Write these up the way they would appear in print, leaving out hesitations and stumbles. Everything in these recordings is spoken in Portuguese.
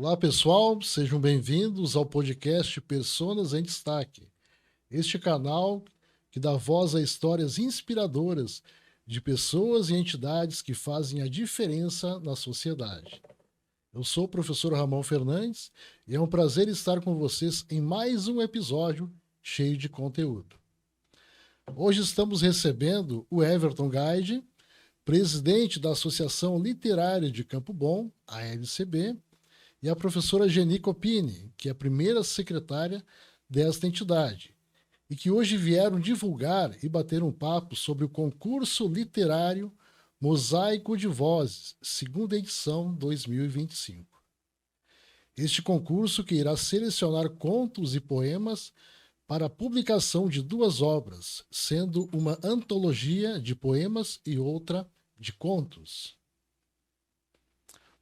Olá, pessoal, sejam bem-vindos ao podcast Personas em Destaque. Este canal que dá voz a histórias inspiradoras de pessoas e entidades que fazem a diferença na sociedade. Eu sou o professor Ramon Fernandes e é um prazer estar com vocês em mais um episódio cheio de conteúdo. Hoje estamos recebendo o Everton Guide, presidente da Associação Literária de Campo Bom, a LCB, e a professora Geni Copini, que é a primeira secretária desta entidade, e que hoje vieram divulgar e bater um papo sobre o concurso literário Mosaico de Vozes, segunda edição 2025. Este concurso que irá selecionar contos e poemas para a publicação de duas obras, sendo uma antologia de poemas e outra de contos.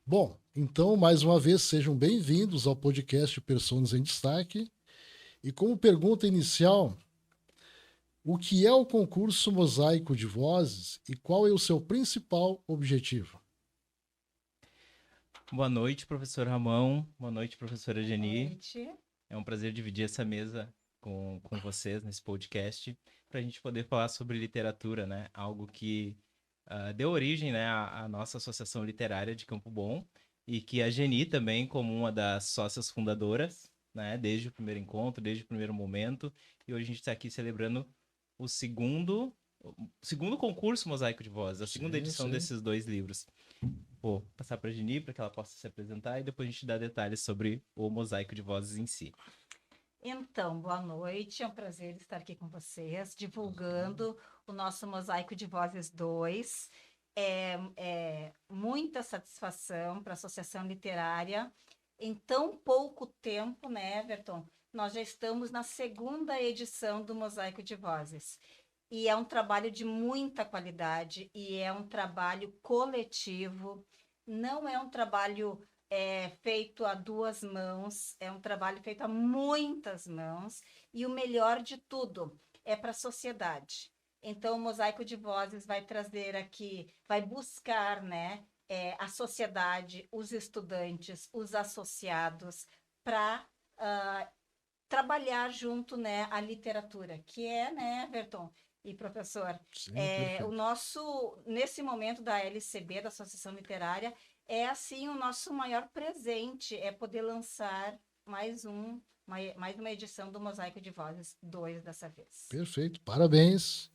Bom, então, mais uma vez, sejam bem-vindos ao podcast Personas em Destaque. E como pergunta inicial, o que é o concurso Mosaico de Vozes e qual é o seu principal objetivo? Boa noite, professor Ramon. Boa noite, professora Geni. Boa noite. É um prazer dividir essa mesa com vocês nesse podcast, para a gente poder falar sobre literatura, né? Algo que deu origem, né, à nossa Associação Literária de Campo Bom, e que a Geni também, como uma das sócias fundadoras, né, desde o primeiro encontro, desde o primeiro momento, e hoje a gente está aqui celebrando o segundo concurso Mosaico de Vozes, a segunda edição desses dois livros. Vou passar para a Geni para que ela possa se apresentar e depois a gente dá detalhes sobre o Mosaico de Vozes em si. Então, boa noite, é um prazer estar aqui com vocês, divulgando o nosso Mosaico de Vozes 2. É muita satisfação para a Associação Literária. Em tão pouco tempo, né, Everton? Nós já estamos na segunda edição do Mosaico de Vozes. E é um trabalho de muita qualidade e é um trabalho coletivo, não é um trabalho feito a duas mãos, é um trabalho feito a muitas mãos, e o melhor de tudo é para a sociedade. Então, o Mosaico de Vozes vai trazer aqui, vai buscar, né, a sociedade, os estudantes, os associados, para trabalhar junto, né, a literatura, que é, né, Everton e professor, Sim, o nosso, nesse momento da LCB, da Associação Literária, é assim o nosso maior presente, é poder lançar mais uma edição do Mosaico de Vozes 2 dessa vez. Perfeito, parabéns.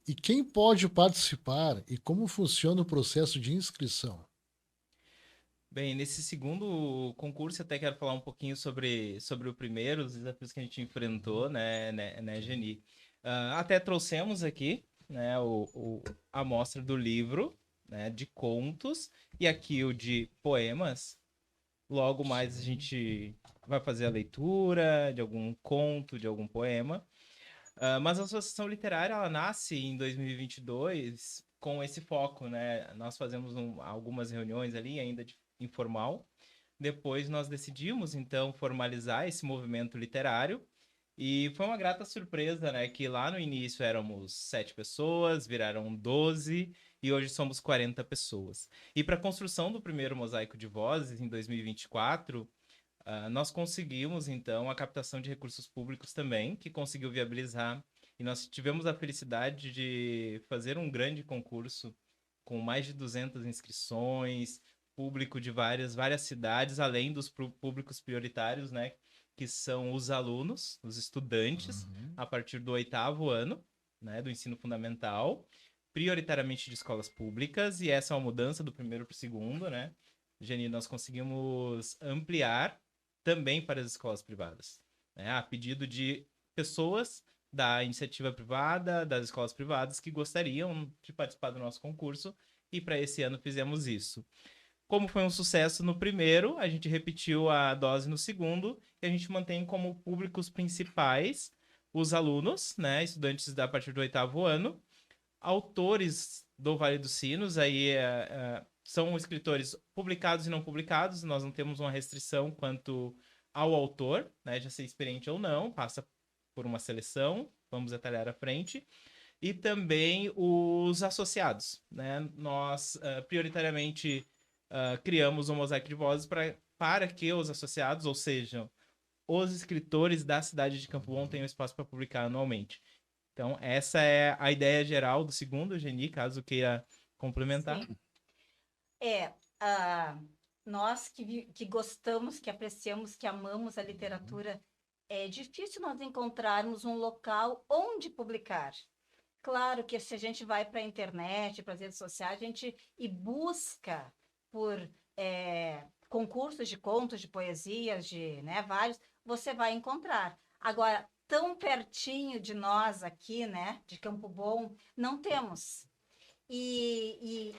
E quem pode participar e como funciona o processo de inscrição? Bem, nesse segundo concurso, eu até quero falar um pouquinho sobre o primeiro, os desafios que a gente enfrentou, né, Geni? Até trouxemos aqui, né, a amostra do livro, né, de contos, e aqui o de poemas. Logo mais a gente vai fazer a leitura de algum conto, de algum poema. Mas a Associação Literária, ela nasce em 2022 com esse foco, né? Nós fazemos algumas reuniões ali, ainda informal. Depois nós decidimos, então, formalizar esse movimento literário. E foi uma grata surpresa, né? Que lá no início éramos 7 pessoas, viraram 12 e hoje somos 40 pessoas. E para a construção do primeiro Mosaico de Vozes, em 2024, nós conseguimos, então, a captação de recursos públicos também, que conseguiu viabilizar. E nós tivemos a felicidade de fazer um grande concurso com mais de 200 inscrições, público de várias cidades, além dos públicos prioritários, né? Que são os alunos, os estudantes, a partir do 8º ano, né? Do ensino fundamental, prioritariamente de escolas públicas, e essa é uma mudança do primeiro para o segundo, né? Geni, nós conseguimos ampliar também para as escolas privadas, né? A pedido de pessoas da iniciativa privada, das escolas privadas que gostariam de participar do nosso concurso, e para esse ano fizemos isso. Como foi um sucesso no primeiro, a gente repetiu a dose no segundo, e a gente mantém como públicos principais os alunos, né, estudantes a partir do 8º ano, autores do Vale dos Sinos, aí são escritores publicados e não publicados, nós não temos uma restrição quanto ao autor, né, de ser experiente ou não, passa por uma seleção, vamos detalhar à frente, e também os associados, né, nós prioritariamente criamos um Mosaico de Vozes para para que os associados, ou seja, os escritores da cidade de Campo Bom tenham espaço para publicar anualmente. Então, essa é a ideia geral do segundo Geni, caso queira complementar. Sim. Nós que gostamos, que apreciamos, que amamos a literatura, é difícil nós encontrarmos um local onde publicar. Claro que se a gente vai para a internet, para as redes sociais, a gente e busca por concursos de contos, de poesias, né, vários, você vai encontrar. Agora, tão pertinho de nós aqui, né, de Campo Bom, não temos. E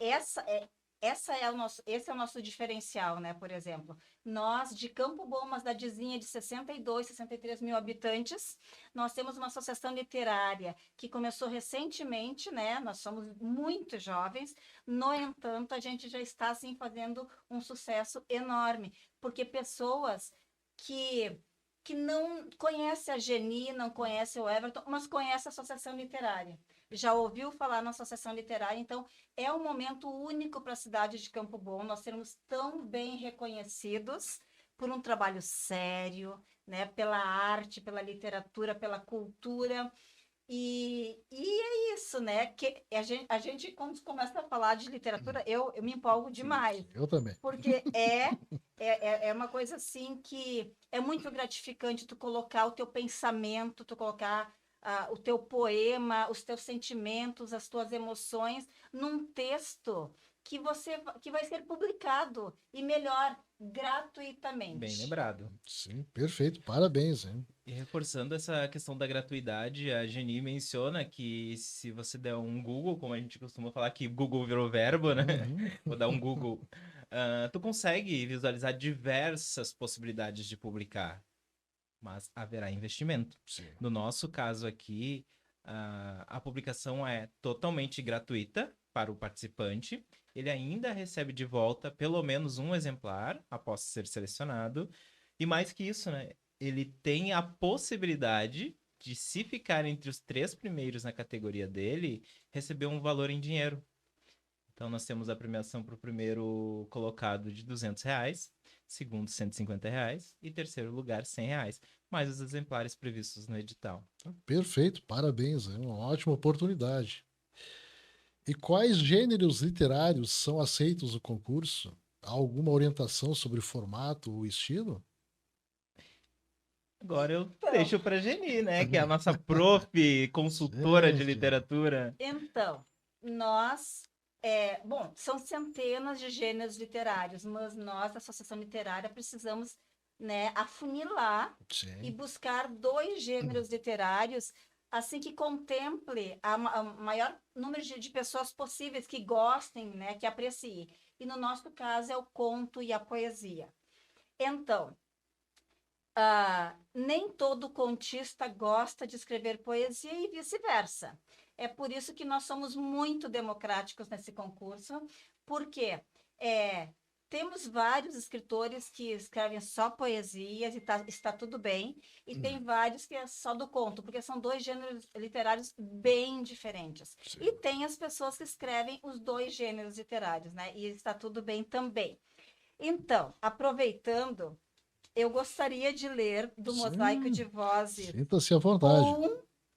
esse é o nosso diferencial, né? Por exemplo, nós de Campo Bom, uma cidadezinha de 62, 63 mil habitantes, nós temos uma associação literária que começou recentemente, né? Nós somos muito jovens, no entanto, a gente já está assim fazendo um sucesso enorme, porque pessoas que não conhecem a Geni, não conhecem o Everton, mas conhecem a associação literária. Já ouviu falar na associação literária, então é um momento único para a cidade de Campo Bom, nós sermos tão bem reconhecidos por um trabalho sério, né, pela arte, pela literatura, pela cultura, e é isso, né, que a gente quando começa a falar de literatura, eu me empolgo demais. Eu também. Porque é uma coisa assim que é muito gratificante tu colocar o teu pensamento, tu colocar o teu poema, os teus sentimentos, as tuas emoções num texto que vai ser publicado e melhor, gratuitamente. Bem lembrado. Sim, perfeito. Parabéns, hein? E reforçando essa questão da gratuidade, a Geni menciona que se você der um Google, como a gente costuma falar que Google virou verbo, né? Vou dar um Google. Tu consegue visualizar diversas possibilidades de publicar, mas haverá investimento. Sim. No nosso caso aqui, a publicação é totalmente gratuita para o participante. Ele ainda recebe de volta pelo menos um exemplar após ser selecionado. E mais que isso, né? Ele tem a possibilidade de, se ficar entre os 3 primeiros na categoria dele, receber um valor em dinheiro. Então, nós temos a premiação para o primeiro colocado de R$200, segundo R$150 e terceiro lugar R$100, mais os exemplares previstos no edital. Perfeito, parabéns, é uma ótima oportunidade. E quais gêneros literários são aceitos no concurso? Há alguma orientação sobre o formato ou estilo? Agora eu deixo para a Geni, né? Que é a nossa prof, consultora de literatura. Então, nós... bom, são centenas de gêneros literários, mas nós, da Associação Literária, precisamos, né, afunilar e buscar 2 gêneros literários assim que contemple a maior número de pessoas possíveis que gostem, né, que apreciem. E no nosso caso é o conto e a poesia. Então, nem todo contista gosta de escrever poesia e vice-versa. É por isso que nós somos muito democráticos nesse concurso, porque temos vários escritores que escrevem só poesias e está tudo bem, e tem vários que é só do conto, porque são 2 gêneros literários bem diferentes. Sim. E tem as pessoas que escrevem os 2 gêneros literários, né? E está tudo bem também. Então, aproveitando, eu gostaria de ler do Mosaico de Vozes. Sinta-se à vontade.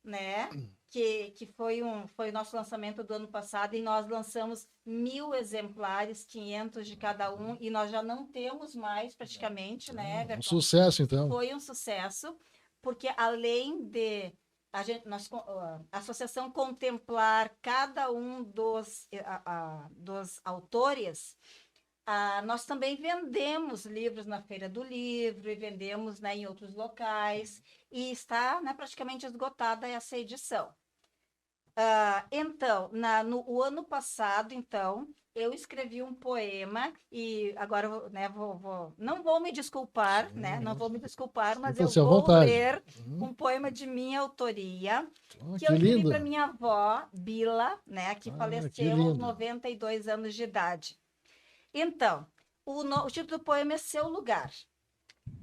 Né? Que foi o nosso lançamento do ano passado, e nós lançamos 1000 exemplares, 500 de cada um, e nós já não temos mais praticamente, né, Everton? Um sucesso, então. Foi um sucesso, porque além de a associação contemplar cada um dos autores, nós também vendemos livros na Feira do Livro e vendemos, né, em outros locais, e está, né, praticamente esgotada essa edição. Então, no ano passado, então, eu escrevi um poema, e agora, né, não vou me desculpar, né, não vou me desculpar, mas eu vou ler um poema de minha autoria, que eu escrevi para minha avó, Bila, né, que faleceu aos 92 anos de idade. Então, o título do poema é Seu Lugar.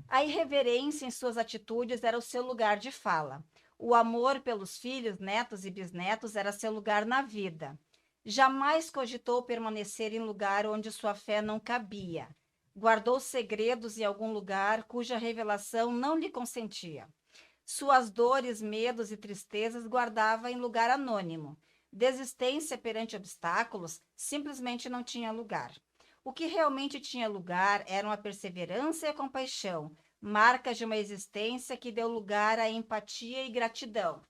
A irreverência em suas atitudes era o seu lugar de fala. O amor pelos filhos, netos e bisnetos era seu lugar na vida. Jamais cogitou permanecer em lugar onde sua fé não cabia. Guardou segredos em algum lugar cuja revelação não lhe consentia. Suas dores, medos e tristezas guardava em lugar anônimo. Desistência perante obstáculos simplesmente não tinha lugar. O que realmente tinha lugar eram a perseverança e a compaixão, marcas de uma existência que deu lugar à empatia e gratidão.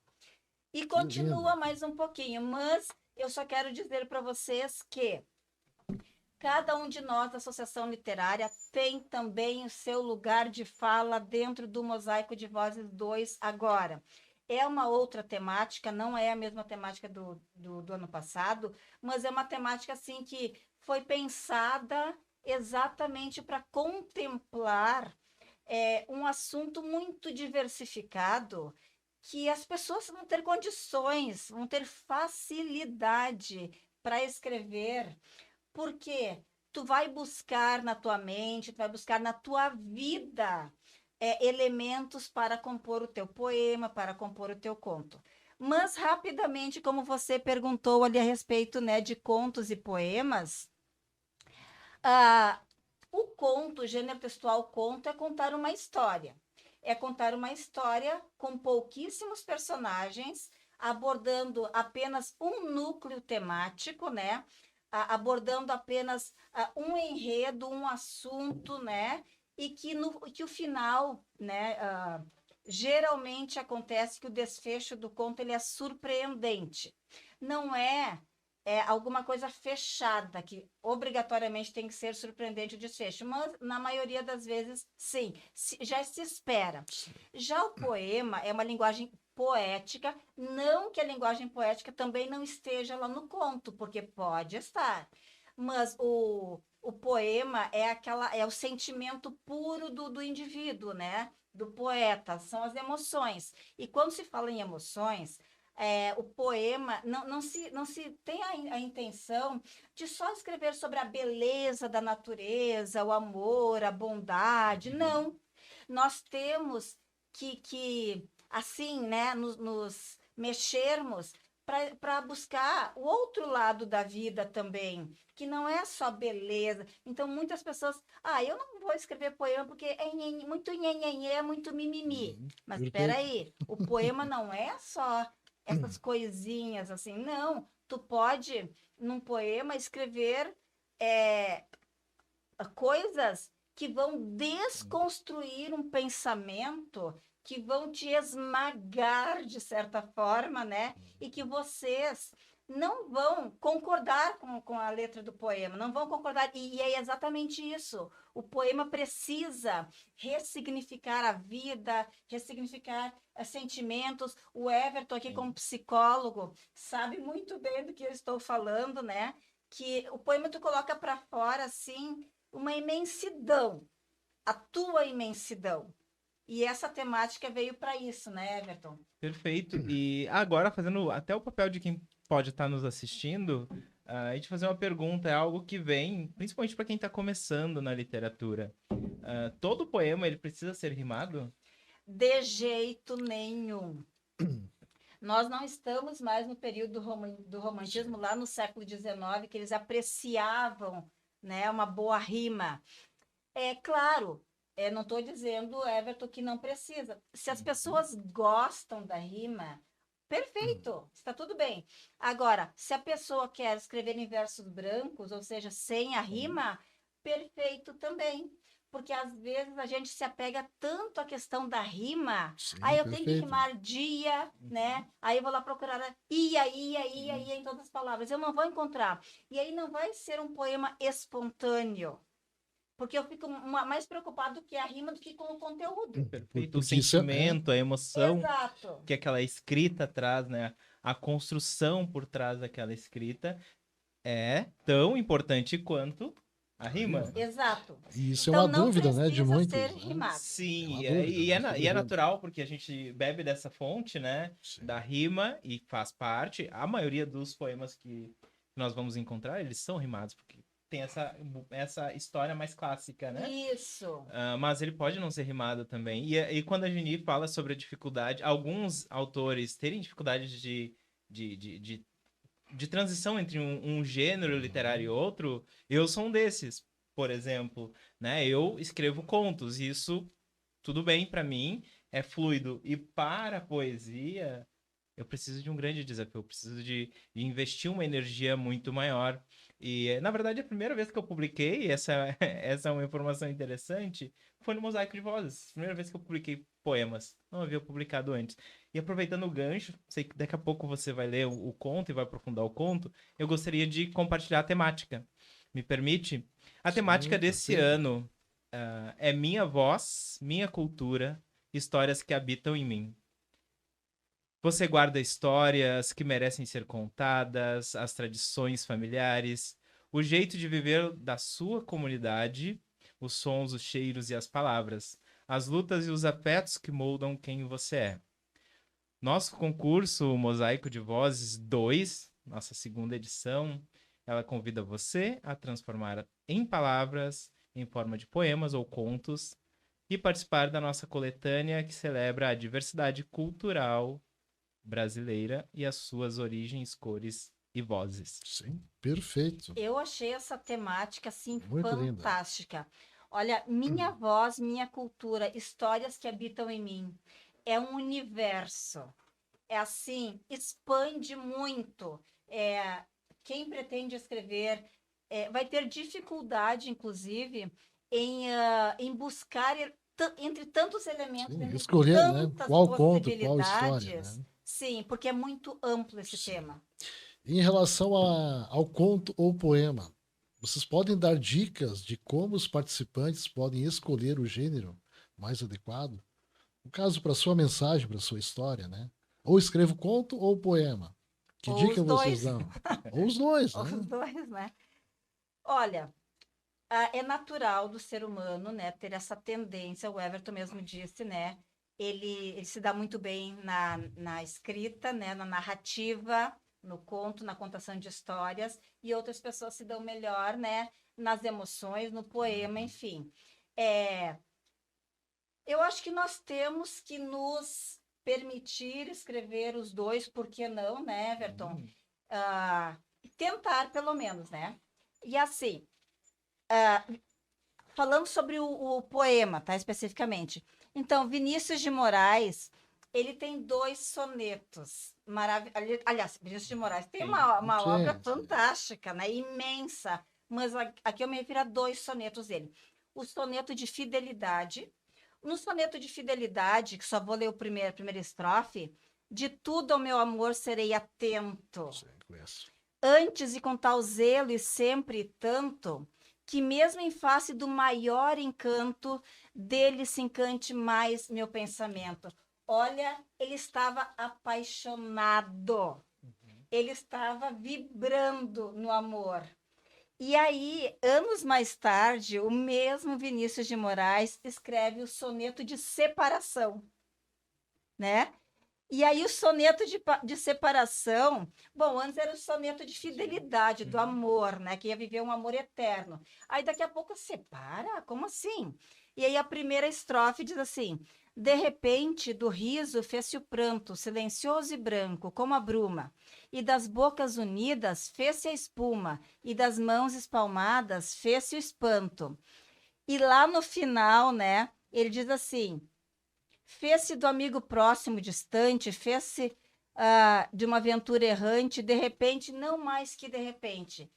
E continua mais um pouquinho, mas eu só quero dizer para vocês que cada um de nós da Associação Literária tem também o seu lugar de fala dentro do Mosaico de Vozes 2 agora. É uma outra temática, não é a mesma temática do ano passado, mas é uma temática assim que foi pensada exatamente para contemplar um assunto muito diversificado que as pessoas vão ter condições, vão ter facilidade para escrever, porque tu vai buscar na tua mente, tu vai buscar na tua vida elementos para compor o teu poema, para compor o teu conto. Mas, rapidamente, como você perguntou ali a respeito, né, de contos e poemas, o conto, o gênero textual conto, é contar uma história. É contar uma história com pouquíssimos personagens, abordando apenas um núcleo temático, né? Abordando apenas um enredo, um assunto, né? E que o final, né? Geralmente acontece que o desfecho do conto ele é surpreendente. Não é alguma coisa fechada, que obrigatoriamente tem que ser surpreendente o desfecho, mas na maioria das vezes, sim, já se espera. Já o poema é uma linguagem poética, não que a linguagem poética também não esteja lá no conto, porque pode estar, mas o poema é o sentimento puro do indivíduo, né? Do poeta, são as emoções. E quando se fala em emoções, o poema não se tem a intenção de só escrever sobre a beleza da natureza, o amor, a bondade. Não. Nós temos que assim, né, nos mexermos para buscar o outro lado da vida também, que não é só beleza. Então, muitas pessoas, eu não vou escrever poema porque é muito nhenhenhê, muito mimimi. Mas espera aí, o poema não é só essas coisinhas assim, não. Tu pode, num poema, escrever coisas que vão desconstruir um pensamento, que vão te esmagar de certa forma, né? E que vocês não vão concordar com a letra do poema, não vão concordar. E é exatamente isso. O poema precisa ressignificar a vida, ressignificar sentimentos. O Everton, aqui como psicólogo, sabe muito bem do que eu estou falando, né? Que o poema tu coloca para fora, assim, uma imensidão, a tua imensidão. E essa temática veio para isso, né, Everton? Perfeito. E agora, fazendo até o papel de quem pode estar nos assistindo, a gente fazer uma pergunta, é algo que vem, principalmente para quem está começando na literatura. Todo poema, ele precisa ser rimado? De jeito nenhum. Nós não estamos mais no período do romantismo, lá no século XIX, que eles apreciavam, né, uma boa rima. É claro, não estou dizendo, Everton, que não precisa. Se as pessoas gostam da rima, perfeito, está tudo bem. Agora, se a pessoa quer escrever em versos brancos, ou seja, sem a rima, perfeito também. Porque às vezes a gente se apega tanto à questão da rima. Sim, Aí eu perfeito. tenho que rimar dia, né? Aí eu vou lá procurar ia em todas as palavras. Eu não vou encontrar. E aí não vai ser um poema espontâneo. Porque eu fico mais preocupado que a rima do que com o conteúdo. Perfeito. O Porque isso sentimento, a emoção Exato. que aquela escrita traz, né? A construção por trás daquela escrita é tão importante quanto a rima. Exato. E isso Então, é uma não dúvida, né, de precisa muitos. ser Né? rimado. Sim, É uma dúvida, e é sobre rima. natural, porque a gente bebe dessa fonte, né? Sim. Da rima e faz parte. A maioria dos poemas que nós vamos encontrar, eles são rimados, porque tem essa história mais clássica, né? Isso. Mas ele pode não ser rimado também. E quando a Geni fala sobre a dificuldade, alguns autores terem dificuldade de transição entre um gênero literário e outro, eu sou um desses. por exemplo, né? Eu escrevo contos, e isso tudo bem para mim, é fluido. E para a poesia, eu preciso de um grande desafio, eu preciso de investir uma energia muito maior. E, na verdade, a primeira vez que eu publiquei, essa é uma informação interessante, foi no Mosaico de Vozes. Primeira vez que eu publiquei poemas. Não havia publicado antes. E aproveitando o gancho, sei que daqui a pouco você vai ler o conto e vai aprofundar o conto, eu gostaria de compartilhar a temática. Me permite? A temática Sim, desse perfeito. ano é minha voz, minha cultura, histórias que habitam em mim. Você guarda histórias que merecem ser contadas, as tradições familiares, o jeito de viver da sua comunidade, os sons, os cheiros e as palavras, as lutas e os afetos que moldam quem você é. Nosso concurso Mosaico de Vozes 2, nossa segunda edição, ela convida você a transformar em palavras, em forma de poemas ou contos, e participar da nossa coletânea que celebra a diversidade cultural brasileira e as suas origens, cores e vozes. Sim, perfeito. Eu achei essa temática assim Muito linda. fantástica. Olha, minha voz, minha cultura, histórias que habitam em mim. É um universo. É assim, expande muito. Quem pretende escrever vai ter dificuldade, inclusive, em buscar entre tantos elementos, Sim, entre escolher, né? tantas Qual conto, qual história, possibilidades. né? Sim, porque é muito amplo esse Sim. tema. Em relação ao conto ou poema, vocês podem dar dicas de como os participantes podem escolher o gênero mais adequado? No caso, para sua mensagem, para sua história, né? Ou escrevo conto ou poema. Que Ou dica os vocês dois, dão? Ou os dois, ou né? os dois, né? Olha, é natural do ser humano, né, ter essa tendência, o Everton mesmo disse, né, ele se dá muito bem na escrita, né, na narrativa, no conto, na contação de histórias, e outras pessoas se dão melhor, né, nas emoções, no poema, enfim. É, eu acho que nós temos que nos permitir escrever os dois, por que não, né, Everton? Ah, tentar, pelo menos, né? E assim, falando sobre o poema, tá? Especificamente. Então, Vinícius de Moraes, ele tem 2 sonetos maravilhosos. Aliás, Vinícius de Moraes tem uma obra Sim, sim. fantástica, né? Imensa. Mas aqui eu me refiro a 2 sonetos dele. O soneto de fidelidade. No soneto de fidelidade, que só vou ler a primeira estrofe, de tudo ao meu amor serei atento. Sim, conheço. Antes e com tal zelo e sempre tanto, que mesmo em face do maior encanto, dele se encante mais meu pensamento. Olha, ele estava apaixonado, ele estava vibrando no amor. E aí, anos mais tarde, o mesmo Vinícius de Moraes escreve o soneto de separação, né? E aí o soneto de separação, bom, antes era o soneto de fidelidade, do amor, né? Que ia viver um amor eterno. Aí daqui a pouco separa? Como assim? E aí a primeira estrofe diz assim: de repente, do riso fez-se o pranto, silencioso e branco, como a bruma, e das bocas unidas fez-se a espuma, e das mãos espalmadas fez-se o espanto. E lá no final, né, ele diz assim: fez-se do amigo próximo, distante, fez-se de uma aventura errante, de repente, não mais que de repente.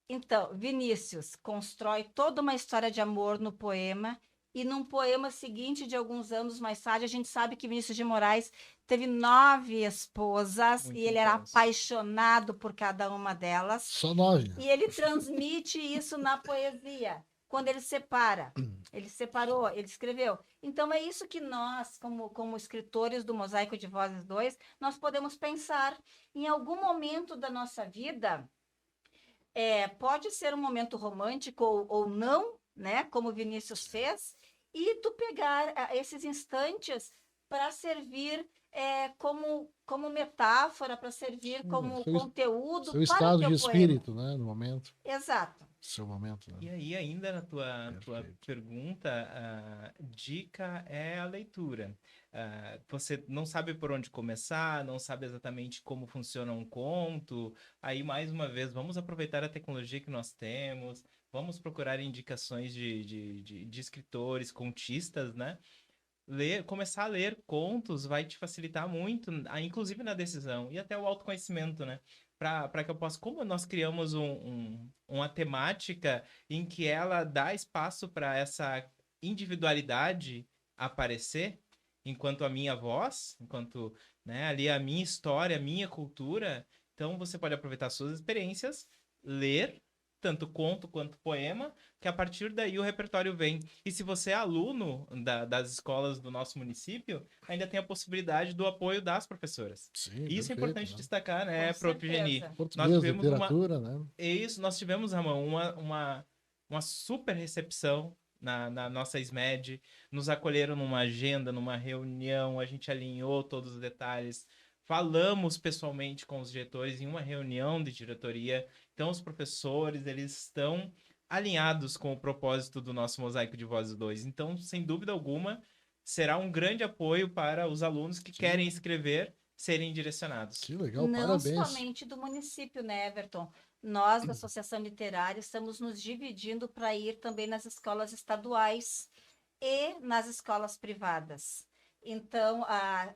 Então, Vinícius constrói toda uma história de amor no poema, e num poema seguinte, de alguns anos mais tarde, a gente sabe que Vinícius de Moraes teve 9 esposas, Muito e ele era intenso. apaixonado por cada uma delas, Só 9. e ele transmite isso na poesia. Quando ele separa, ele separou, ele escreveu. Então, é isso que nós, como escritores do Mosaico de Vozes 2, nós podemos pensar. Em algum momento da nossa vida, pode ser um momento romântico ou não, né? Como Vinícius fez, e tu pegar esses instantes para servir como metáfora, para servir como Seu conteúdo seu para o estado teu de poema. espírito, né? No momento. Exato. seu momento, E né? aí, ainda na tua Perfeito. pergunta, a dica é a leitura. Você não sabe por onde começar, não sabe exatamente como funciona um conto. Aí, mais uma vez, vamos aproveitar a tecnologia que nós temos, vamos procurar indicações de escritores, contistas, né? Começar a ler contos vai te facilitar muito, inclusive na decisão e até o autoconhecimento, né? Para que eu possa. Como nós criamos uma temática em que ela dá espaço para essa individualidade aparecer, enquanto a minha voz, enquanto, né, ali a minha história, a minha cultura. Então você pode aproveitar suas experiências, ler tanto conto quanto poema, que a partir daí o repertório vem. E se você é aluno das escolas do nosso município, ainda tem a possibilidade do apoio das professoras. Sim, E isso é perfeito, importante né? destacar, né, Com Prof. Geni? certeza. Nós Português, tivemos literatura, né? nós tivemos, Ramon, uma super recepção na nossa SMED. Nos acolheram numa agenda, numa reunião, a gente alinhou todos os detalhes. Falamos pessoalmente com os diretores em uma reunião de diretoria. Então, os professores, eles estão alinhados com o propósito do nosso Mosaico de Vozes 2. Então, sem dúvida alguma, será um grande apoio para os alunos que querem Sim, escrever serem direcionados. que legal, Não parabéns. somente do município, né, Everton? Nós, da Associação Literária, estamos nos dividindo para ir também nas escolas estaduais e nas escolas privadas. Então, a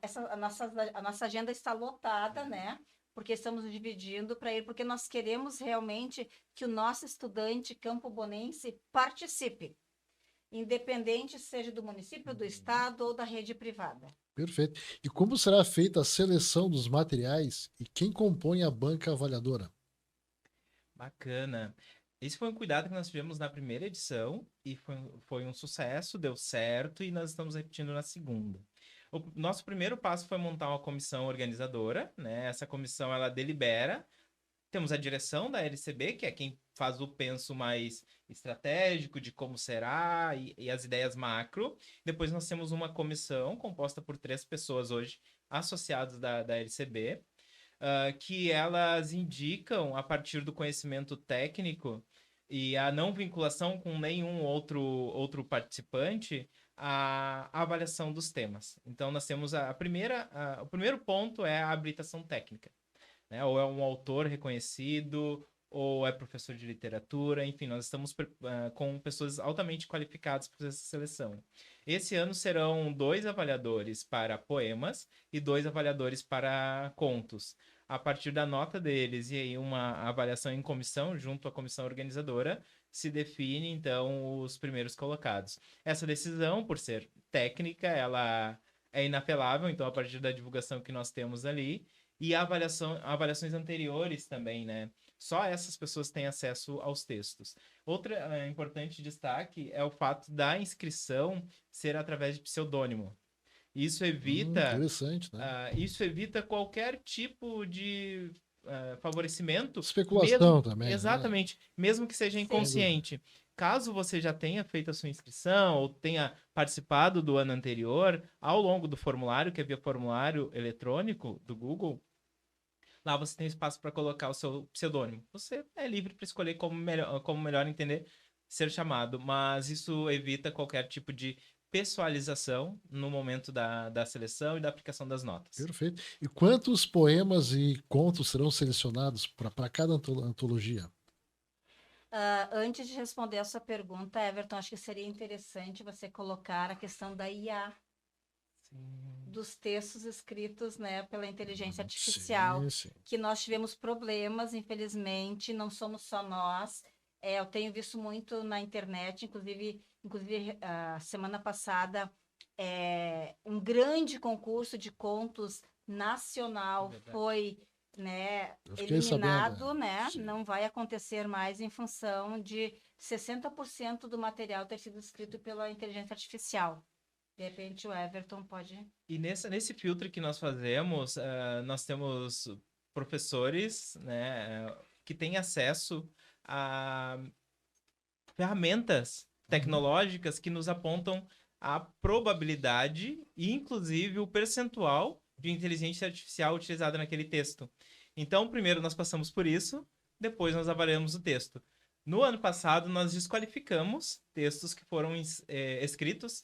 nossa agenda está lotada, né? Porque estamos nos dividindo para ir, porque nós queremos realmente que o nosso estudante campobonense participe, independente seja do município, do estado ou da rede privada. Perfeito. E como será feita a seleção dos materiais e quem compõe a banca avaliadora? Bacana. Esse foi um cuidado que nós tivemos na primeira edição e foi um sucesso, deu certo e nós estamos repetindo na segunda. O nosso primeiro passo foi montar uma comissão organizadora, né? Essa comissão ela delibera. Temos a direção da LCB, que é quem faz o penso mais estratégico de como será e as ideias macro. Depois nós temos uma comissão composta por 3 pessoas hoje associadas da LCB, que elas indicam, a partir do conhecimento técnico e a não vinculação com nenhum outro participante, a avaliação dos temas. Então, nós temos o primeiro ponto é a habilitação técnica, né? Ou é um autor reconhecido, ou é professor de literatura, enfim, nós estamos com pessoas altamente qualificadas para essa seleção. Esse ano serão 2 avaliadores para poemas e 2 avaliadores para contos. A partir da nota deles e aí uma avaliação em comissão, junto à comissão organizadora, se define, então, os primeiros colocados. Essa decisão, por ser técnica, ela é inapelável, então, a partir da divulgação que nós temos ali, e avaliações anteriores também, né? Só essas pessoas têm acesso aos textos. Outra importante destaque é o fato da inscrição ser através de pseudônimo. Isso evita, Interessante, né? isso evita qualquer tipo de favorecimento, Especulação também, né? exatamente, mesmo que seja Sim. inconsciente. Caso você já tenha feito a sua inscrição ou tenha participado do ano anterior, ao longo do formulário, que é via formulário eletrônico do Google, lá você tem espaço para colocar o seu pseudônimo. Você é livre para escolher como melhor entender ser chamado, mas isso evita qualquer tipo de pessoalização no momento da seleção e da aplicação das notas. Perfeito. E quantos poemas e contos serão selecionados para cada antologia? Antes de responder a sua pergunta, Everton, acho que seria interessante você colocar a questão da IA, dos textos escritos, né, pela inteligência artificial, Sim, sim. que nós tivemos problemas, infelizmente, não somos só nós. Eu tenho visto muito na internet, inclusive a semana passada, um grande concurso de contos nacional Verdade. foi, né, Eu fiquei eliminado, sabendo, né? sim. Não vai acontecer mais em função de 60% do material ter sido escrito pela inteligência artificial. De repente o Everton pode. E nesse filtro que nós fazemos, nós temos professores, né, que têm acesso a ferramentas tecnológicas que nos apontam a probabilidade e, inclusive, o percentual de inteligência artificial utilizada naquele texto. Então, primeiro nós passamos por isso, depois nós avaliamos o texto. No ano passado, nós desqualificamos textos que foram escritos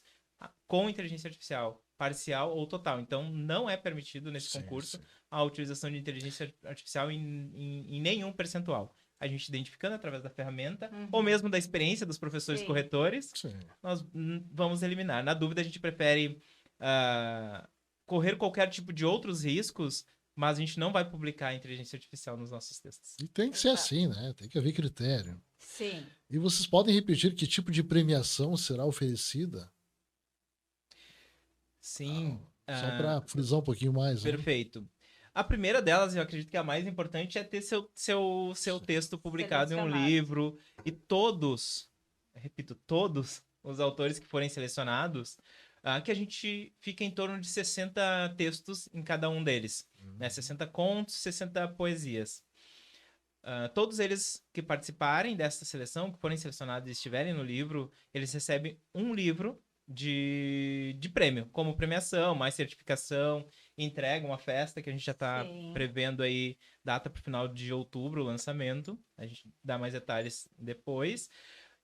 com inteligência artificial, parcial ou total. Então, não é permitido nesse Sim, concurso sim. a utilização de inteligência artificial em nenhum percentual. A gente identificando através da ferramenta, ou mesmo da experiência dos professores Sim. corretores, Sim. nós vamos eliminar. Na dúvida, a gente prefere correr qualquer tipo de outros riscos, mas a gente não vai publicar a inteligência artificial nos nossos textos. E tem que ser Exato. assim, né? Tem que haver critério. Sim. E vocês podem repetir que tipo de premiação será oferecida? Sim. Só para frisar um pouquinho mais, né? Perfeito. A primeira delas, eu acredito que a mais importante, é ter seu texto publicado em um Selecionado. livro. E todos, repito, todos os autores que forem selecionados, que a gente fica em torno de 60 textos em cada um deles. Né? 60 contos, 60 poesias. Todos eles que participarem dessa seleção, que forem selecionados e estiverem no livro, eles recebem um livro de prêmio, como premiação, mais certificação, entregam uma festa que a gente já está Sim. prevendo aí, data para o final de outubro, o lançamento. A gente dá mais detalhes depois.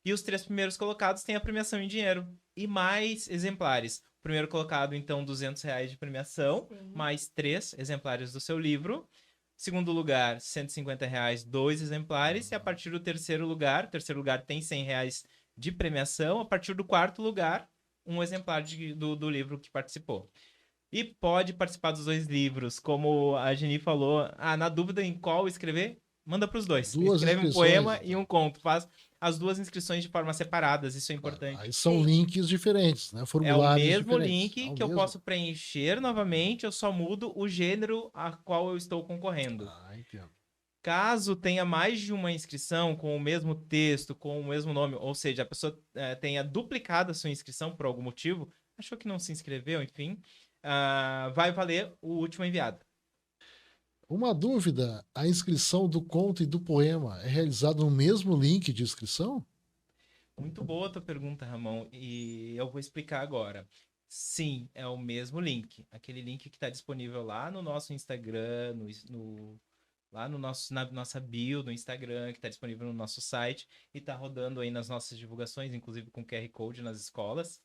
E os 3 primeiros colocados têm a premiação em dinheiro e mais exemplares. O primeiro colocado, então, R$ 200 de premiação, Sim. mais 3 exemplares do seu livro. Segundo lugar, R$ 150, 2 exemplares. E a partir do terceiro lugar tem R$ 100 de premiação. A partir do quarto lugar, um exemplar do livro que participou. E pode participar dos 2 livros, como a Geni falou. Na dúvida em qual escrever, manda para os 2. Duas Escreve um inscrições, poema então. e um conto. Faz as 2 inscrições de forma separadas, isso é Aí importante. são Sim. links diferentes, né? É o Formulários mesmo diferentes. É link o que eu mesmo. posso preencher novamente, eu só mudo o gênero a qual eu estou concorrendo. Entendo. Caso tenha mais de uma inscrição com o mesmo texto, com o mesmo nome, ou seja, a pessoa tenha duplicado a sua inscrição por algum motivo, achou que não se inscreveu, enfim, vai valer o último enviado. Uma dúvida: a inscrição do conto e do poema é realizada no mesmo link de inscrição? Muito boa a tua pergunta, Ramon, e eu vou explicar agora. Sim, é o mesmo link. Aquele link que está disponível lá no nosso Instagram, lá no na nossa bio do Instagram, que está disponível no nosso site e está rodando aí nas nossas divulgações, inclusive com QR Code nas escolas.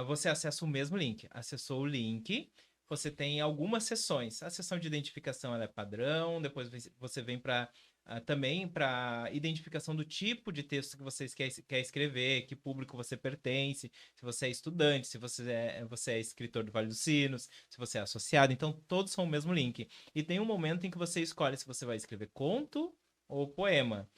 Você acessa o mesmo link. Acessou o link, você tem algumas sessões. A sessão de identificação ela é padrão, depois você vem também para identificação do tipo de texto que você quer escrever, que público você pertence, se você é estudante, se você é escritor do Vale dos Sinos, se você é associado. Então, todos são o mesmo link. E tem um momento em que você escolhe se você vai escrever conto ou poema.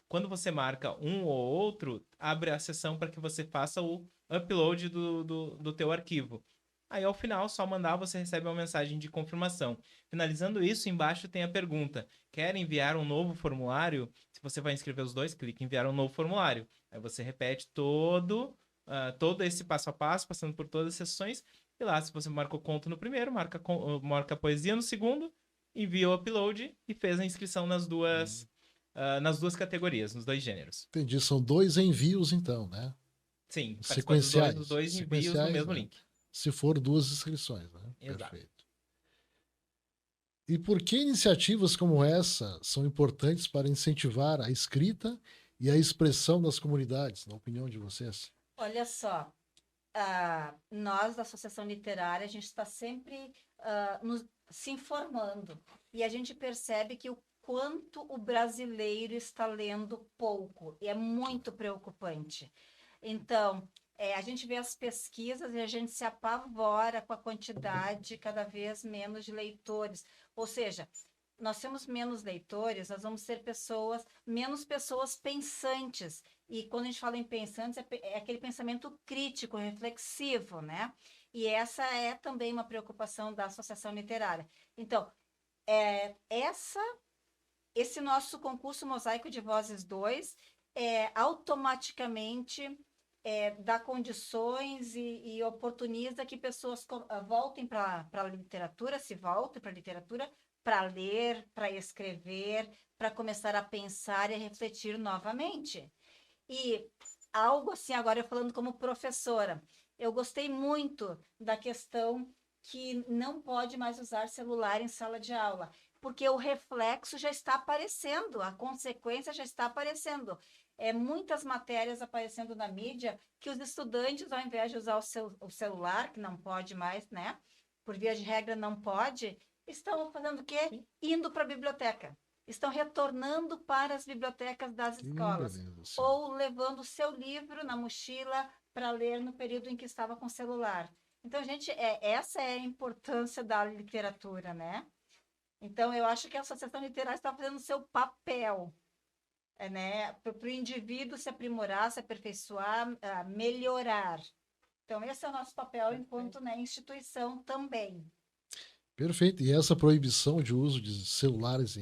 Quando você marca um ou outro, abre a sessão para que você faça o upload do teu arquivo. Aí, ao final, só mandar, você recebe uma mensagem de confirmação. Finalizando isso, embaixo tem a pergunta: quer enviar um novo formulário? Se você vai inscrever os 2, clique em enviar um novo formulário. Aí você repete todo esse passo a passo, passando por todas as sessões. E lá, se você marcou conto no primeiro, marca poesia no segundo, envia o upload e fez a inscrição nas duas categorias, nos 2 gêneros. Entendi, são 2 envios então, né? Sim, participa Sequenciais. dos dois envios no Sequenciais, mesmo né? link. Se for 2 inscrições, né? Exato. Perfeito. E por que iniciativas como essa são importantes para incentivar a escrita e a expressão das comunidades, na opinião de vocês? Olha só, nós da Associação Literária, a gente está sempre se informando e a gente percebe que o quanto o brasileiro está lendo pouco e é muito preocupante. Então, a gente vê as pesquisas e a gente se apavora com a quantidade cada vez menos de leitores. Ou seja, nós temos menos leitores, nós vamos ser menos pessoas pensantes. E quando a gente fala em pensantes, é aquele pensamento crítico, reflexivo, né? E essa é também uma preocupação da Associação Literária. Então, esse nosso concurso Mosaico de Vozes 2 automaticamente dá condições e oportuniza que pessoas voltem para a literatura, se voltem para a literatura, para ler, para escrever, para começar a pensar e a refletir novamente. E algo assim, agora eu falando como professora, eu gostei muito da questão que não pode mais usar celular em sala de aula. porque o reflexo já está aparecendo, a consequência já está aparecendo. Muitas matérias aparecendo na mídia que os estudantes, ao invés de usar o celular, que não pode mais, né? Por via de regra não pode, estão fazendo o quê? Sim. Indo para a biblioteca. Estão retornando para as bibliotecas das escolas. Beleza, sim. Ou levando o seu livro na mochila para ler no período em que estava com o celular. Então, gente, essa é a importância da literatura, né? Então, eu acho que a Associação Literária está fazendo o seu papel, né? Para o indivíduo se aprimorar, se aperfeiçoar, melhorar. Então, esse é o nosso papel enquanto, né, instituição também. Perfeito. E essa proibição de uso de celulares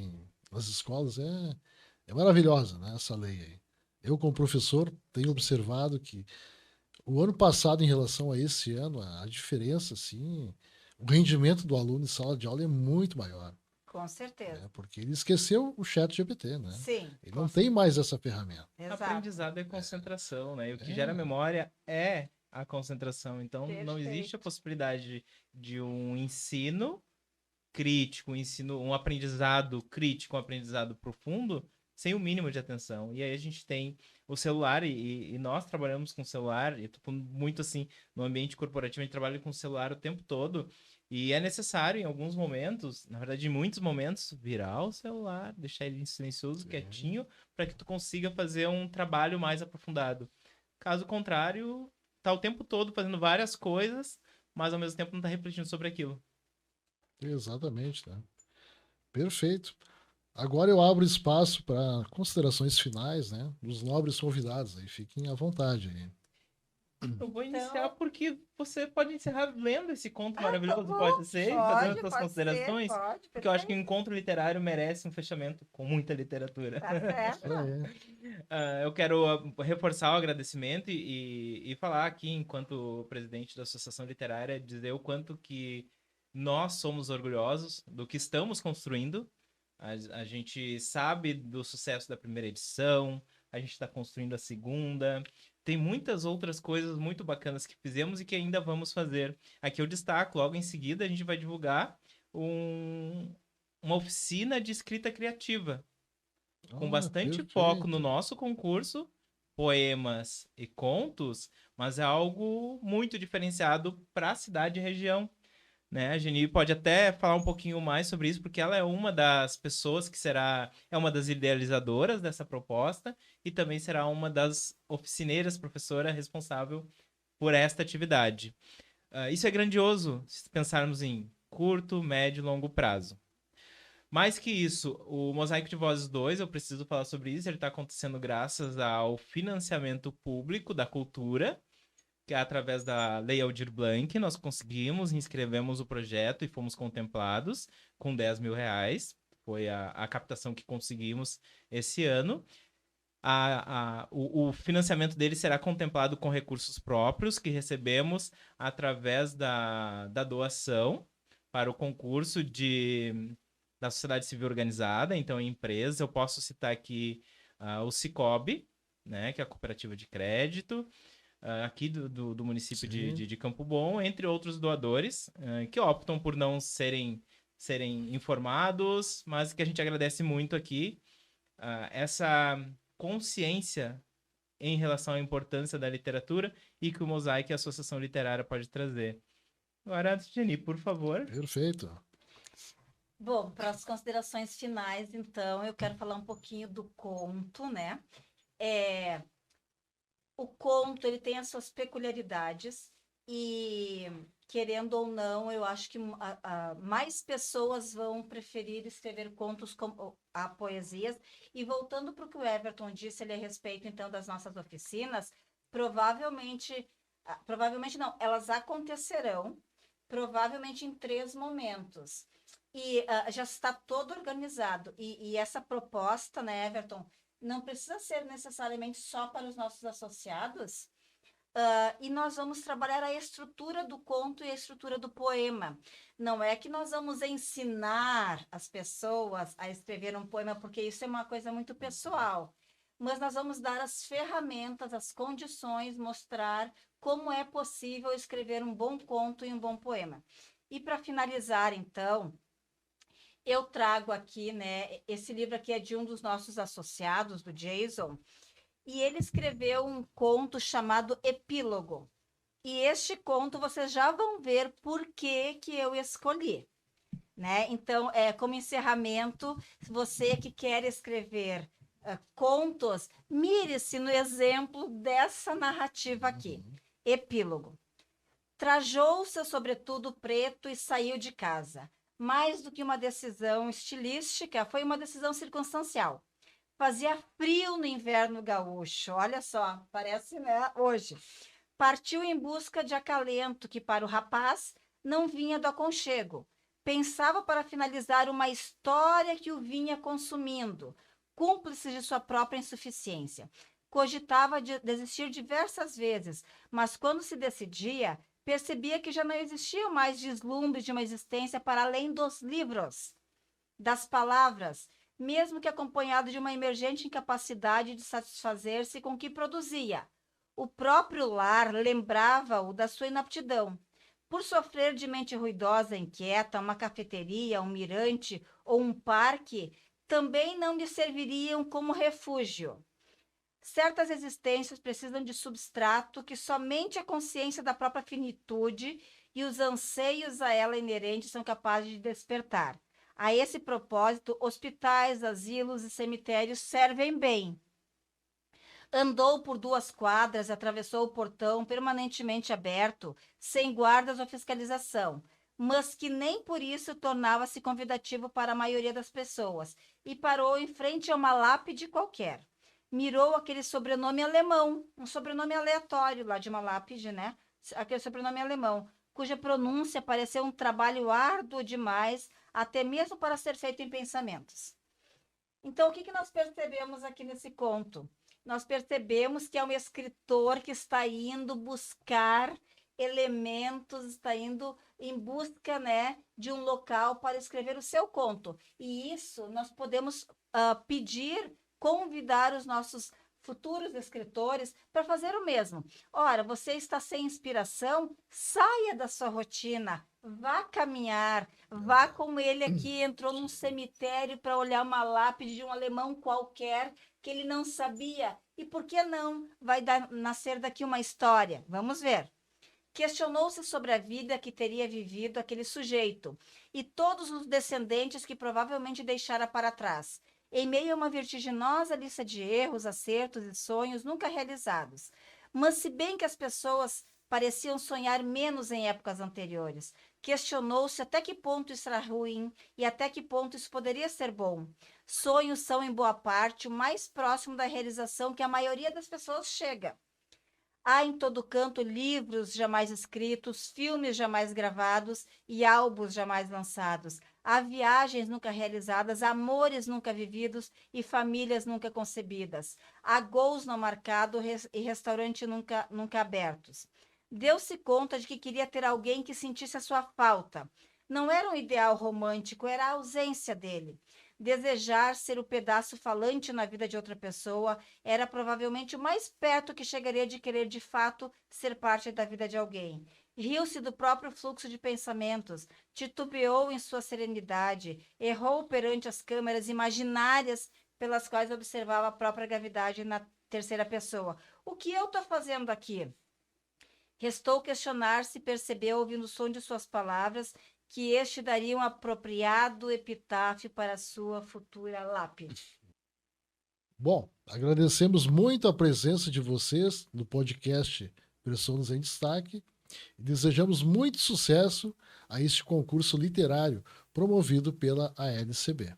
nas escolas é maravilhosa, né? Essa lei aí. Eu, como professor, tenho observado que o ano passado, em relação a esse ano, a diferença, assim, o rendimento do aluno em sala de aula é muito maior. Com certeza. Né? Porque ele esqueceu o chat GPT, né? Sim. Ele não tem mais essa ferramenta. Exato. Aprendizado é concentração, né? E o que gera memória é a concentração. Então, não existe a possibilidade de um ensino crítico, um aprendizado crítico, um aprendizado profundo, sem o mínimo de atenção. E aí a gente tem o celular, e nós trabalhamos com celular, eu tô muito assim, no ambiente corporativo, a gente trabalha com celular o tempo todo, e é necessário, em alguns momentos, na verdade, em muitos momentos, virar o celular, deixar ele em silencioso, quietinho, para que tu consiga fazer um trabalho mais aprofundado. Caso contrário, tá o tempo todo fazendo várias coisas, mas ao mesmo tempo não tá refletindo sobre aquilo. Exatamente, né? Perfeito. Agora eu abro espaço para considerações finais, né? Dos nobres convidados aí. Fiquem à vontade aí. Eu vou iniciar porque você pode encerrar lendo esse conto maravilhoso, bom. pode ser? Fazendo suas Pode considerações? ser, pode, Porque eu acho que o encontro literário merece um fechamento com muita literatura. Tá certo. Eu quero reforçar o agradecimento e falar aqui, enquanto presidente da Associação Literária, dizer o quanto que nós somos orgulhosos do que estamos construindo. A gente sabe do sucesso da primeira edição, a gente está construindo a segunda. Tem muitas outras coisas muito bacanas que fizemos e que ainda vamos fazer. Aqui eu destaco, logo em seguida a gente vai divulgar uma oficina de escrita criativa, com bastante foco no nosso concurso, poemas e contos, mas é algo muito diferenciado para a cidade e região. Né? A Geni pode até falar um pouquinho mais sobre isso, porque ela é uma das pessoas que é uma das idealizadoras dessa proposta e também será uma das oficineiras, professora responsável por esta atividade. Isso é grandioso se pensarmos em curto, médio e longo prazo. Mais que isso, o Mosaico de Vozes 2, eu preciso falar sobre isso, ele está acontecendo graças ao financiamento público da cultura, que é através da Lei Aldir Blanc, nós conseguimos, inscrevemos o projeto e fomos contemplados com R$10.000. Foi a captação que conseguimos esse ano. O financiamento dele será contemplado com recursos próprios que recebemos através da doação para o concurso da sociedade civil organizada, então empresas. Eu posso citar aqui o Cicobi, né, que é a cooperativa de crédito, aqui do município de Campo Bom, entre outros doadores, que optam por não serem informados, mas que a gente agradece muito aqui essa consciência em relação à importância da literatura e que o Mosaico e a Associação Literária pode trazer. Agora, Geni, por favor. Perfeito. Bom, para as considerações finais, então, eu quero falar um pouquinho do conto, né? O conto, ele tem as suas peculiaridades e, querendo ou não, eu acho que mais pessoas vão preferir escrever contos a poesias. E voltando para o que o Everton disse ali a respeito, então, das nossas oficinas, provavelmente não, elas acontecerão, provavelmente em 3 momentos. E já está todo organizado. E essa proposta, né, Everton, não precisa ser necessariamente só para os nossos associados, e nós vamos trabalhar a estrutura do conto e a estrutura do poema. Não é que nós vamos ensinar as pessoas a escrever um poema, porque isso é uma coisa muito pessoal, mas nós vamos dar as ferramentas, as condições, mostrar como é possível escrever um bom conto e um bom poema. E para finalizar, então, Eu trago aqui, né? Esse livro aqui é de um dos nossos associados, do Jason, e ele escreveu um conto chamado Epílogo. E este conto vocês já vão ver por que eu escolhi, né? Então, como encerramento, você que quer escrever contos, mire-se no exemplo dessa narrativa aqui. Epílogo. Trajou seu sobretudo preto e saiu de casa. Mais do que uma decisão estilística, foi uma decisão circunstancial. Fazia frio no inverno gaúcho, olha só, parece, né, hoje. Partiu em busca de acalento que para o rapaz não vinha do aconchego. Pensava para finalizar uma história que o vinha consumindo, cúmplice de sua própria insuficiência. Cogitava desistir diversas vezes, mas quando se decidia, percebia que já não existia mais vislumbre de uma existência para além dos livros, das palavras, mesmo que acompanhado de uma emergente incapacidade de satisfazer-se com o que produzia. O próprio lar lembrava-o da sua inaptidão. Por sofrer de mente ruidosa, inquieta, uma cafeteria, um mirante ou um parque também não lhe serviriam como refúgio. Certas existências precisam de substrato que somente a consciência da própria finitude e os anseios a ela inerentes são capazes de despertar. A esse propósito, hospitais, asilos e cemitérios servem bem. Andou por 2 quadras, atravessou o portão permanentemente aberto, sem guardas ou fiscalização, mas que nem por isso tornava-se convidativo para a maioria das pessoas, e parou em frente a uma lápide qualquer. Mirou aquele sobrenome alemão, um sobrenome aleatório lá de uma lápide, né? Aquele sobrenome alemão, cuja pronúncia pareceu um trabalho árduo demais, até mesmo para ser feito em pensamentos. Então, o que nós percebemos aqui nesse conto? Nós percebemos que é um escritor que está indo buscar elementos, está indo em busca, né, de um local para escrever o seu conto. E isso nós podemos pedir, convidar os nossos futuros escritores para fazer o mesmo. Ora, você está sem inspiração, saia da sua rotina, vá caminhar, vá como ele aqui, entrou num cemitério para olhar uma lápide de um alemão qualquer que ele não sabia. E por que não vai nascer daqui uma história? Vamos ver. Questionou-se sobre a vida que teria vivido aquele sujeito e todos os descendentes que provavelmente deixara para trás, em meio a uma vertiginosa lista de erros, acertos e sonhos nunca realizados. Mas se bem que as pessoas pareciam sonhar menos em épocas anteriores, questionou-se até que ponto isso era ruim e até que ponto isso poderia ser bom. Sonhos são, em boa parte, o mais próximo da realização que a maioria das pessoas chega. Há em todo canto livros jamais escritos, filmes jamais gravados e álbuns jamais lançados. Há viagens nunca realizadas, amores nunca vividos e famílias nunca concebidas. Há gols não marcados e restaurantes nunca abertos. Deu-se conta de que queria ter alguém que sentisse a sua falta. Não era um ideal romântico, era a ausência dele. Desejar ser o pedaço falante na vida de outra pessoa era provavelmente o mais perto que chegaria de querer de fato ser parte da vida de alguém. Riu-se do próprio fluxo de pensamentos, titubeou em sua serenidade, errou perante as câmeras imaginárias pelas quais observava a própria gravidade na terceira pessoa. O que eu estou fazendo aqui? Restou questionar se percebeu, ouvindo o som de suas palavras, que este daria um apropriado epitáfio para a sua futura lápide. Bom, agradecemos muito a presença de vocês no podcast Pessoas em Destaque e desejamos muito sucesso a este concurso literário promovido pela ALCB.